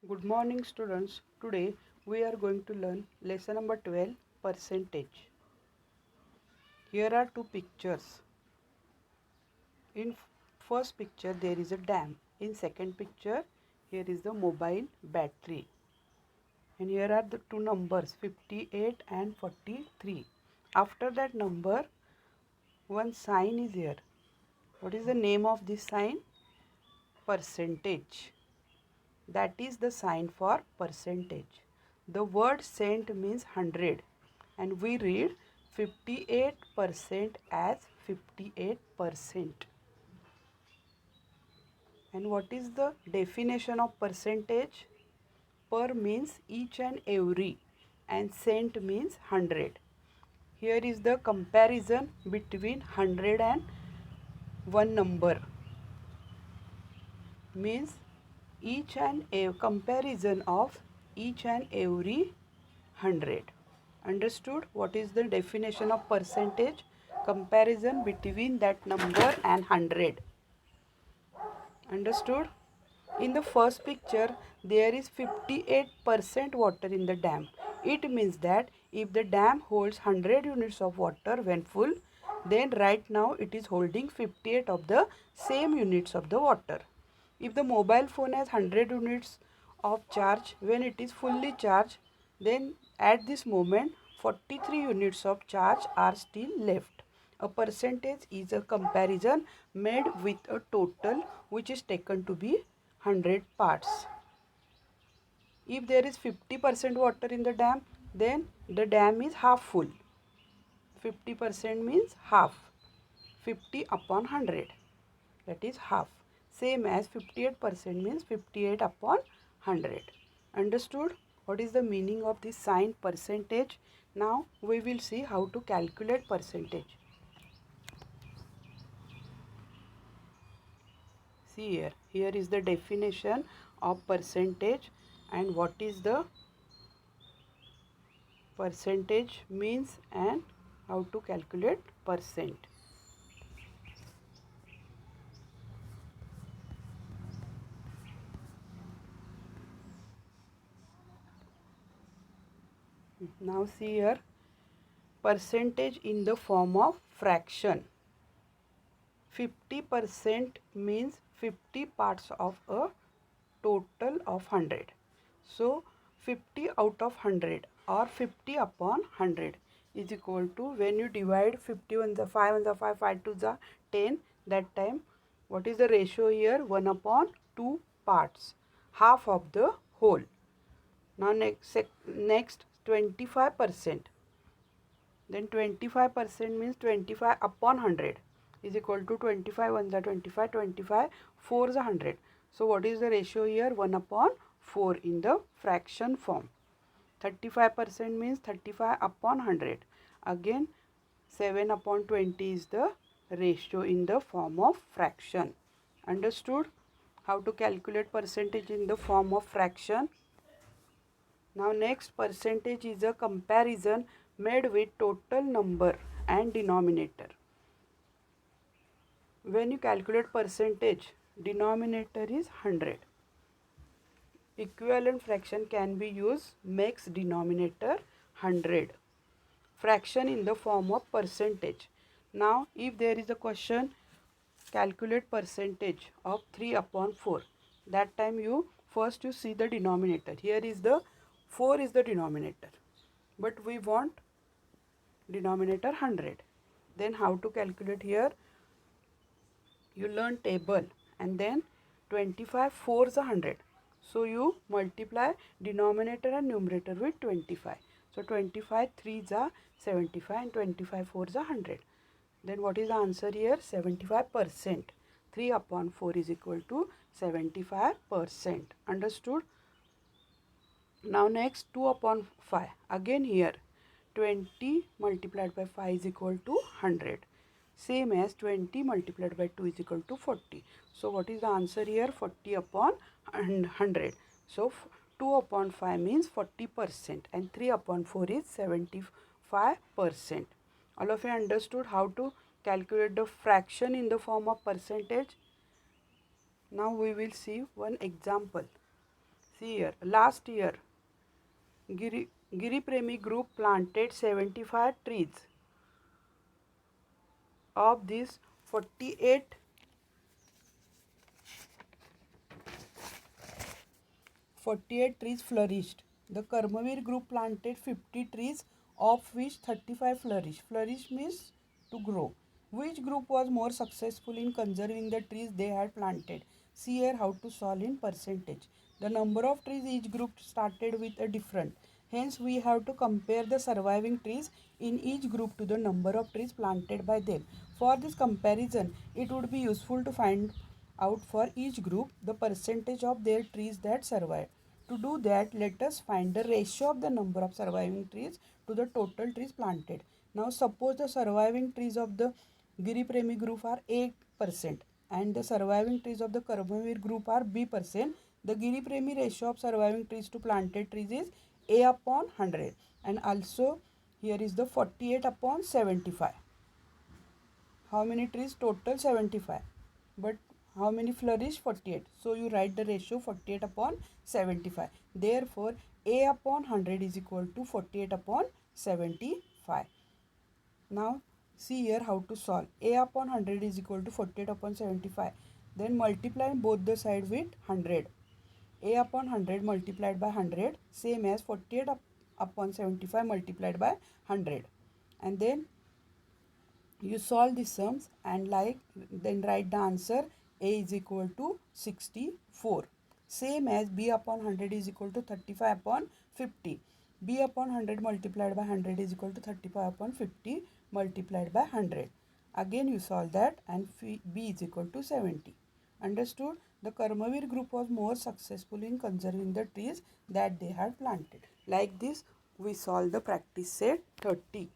Good morning students. Today we are going to learn lesson number 12 percentage. Here are two pictures. In first picture there is a dam. In second picture here is the mobile battery. And here are the two numbers 58 and 43. After that number one sign is here. What is the name of this sign? Percentage. That is the sign for percentage. The word cent means 100 and we read 58% as 58%. And what is the definition of percentage? Per means each and every and cent means 100. Here is the comparison between 100 and one number. Means each and a comparison of each and every 100. Understood? What is the definition of percentage? Comparison between that number and 100. Understood? In the first picture there is 58% water in the dam. It means that if the dam holds 100 units of water when full, then right now it is holding 58 of the same units of the water. If the mobile phone has 100 units of charge when it is fully charged, then at this moment 43 units of charge are still left. A percentage is a comparison made with a total which is taken to be 100 parts. If there is 50% water in the dam, then the dam is half full. 50% means half. 50 upon 100. That is half. Same as 58% means 58 upon 100. Understood? What is the meaning of this sign percentage? Now we will see how to calculate percentage. See here. Here is the definition of percentage and what is the percentage means and how to calculate percent. Now see here, percentage in the form of fraction. 50% means 50 parts of a total of 100. So 50 out of 100 or 50 upon 100 is equal to, when you divide 50 1 the 5 1 the 5 5 2 the 10, that time what is the ratio here? 1 upon 2 parts, half of the whole. Now next 25%. Then 25% means 25 upon 100 is equal to 25 1 the 25, 25 4 the 100. So what is the ratio here? 1 upon 4 in the fraction form. 35% means 35 upon 100. Again 7 upon 20 is the ratio in the form of fraction. Understood? How to calculate percentage in the form of fraction? Now next, percentage is a comparison made with total number and denominator. When you calculate percentage, denominator is 100. Equivalent fraction can be used, makes denominator 100. Fraction in the form of percentage. Now if there is a question, calculate percentage of 3 upon 4. That time you see the denominator. Here is the 4 is the denominator. But we want denominator 100. Then how to calculate here? You learn table and then 25 4 is 100. So you multiply denominator and numerator with 25. So 25 3 is 75 and 25 4 is 100. Then what is the answer here? 75%. 3 upon 4 is equal to 75%. Understood? Now next 2 upon 5. Again here 20 multiplied by 5 is equal to 100. Same as 20 multiplied by 2 is equal to 40. So what is the answer here? 40 upon 100. So 2 upon 5 means 40% and 3 upon 4 is 75%. All of you understood how to calculate the fraction in the form of percentage? Now we will see one example. See here, last year, Giri Premi group planted 75 trees. Of these, 48 trees flourished. The Karmavir group planted 50 trees, of which 35 flourished. Flourish means to grow. Which group was more successful in conserving the trees they had planted? See here how to solve in percentage. The number of trees each group started with a different. Hence, we have to compare the surviving trees in each group to the number of trees planted by them. For this comparison, it would be useful to find out for each group the percentage of their trees that survived. To do that, let us find the ratio of the number of surviving trees to the total trees planted. Now, suppose the surviving trees of the Giri Premi group are 8% and the surviving trees of the Karmavir group are B%. The Giri Premi ratio of surviving trees to planted trees is A upon 100, and also here is the 48 upon 75. How many trees? Total 75. But how many flourish? 48. So you write the ratio 48 upon 75. Therefore, A upon 100 is equal to 48 upon 75. Now see here how to solve. A upon 100 is equal to 48 upon 75. Then multiply both the sides with 100. A upon 100 multiplied by 100 same as 48 upon 75 multiplied by 100. And then you solve the sums and then write the answer. A is equal to 64. Same as B upon 100 is equal to 35 upon 50. B upon 100 multiplied by 100 is equal to 35 upon 50 multiplied by 100. Again you solve that and B is equal to 70. Understood? The Karmavir group was more successful in conserving the trees that they had planted. Like this, we solve the practice set 30.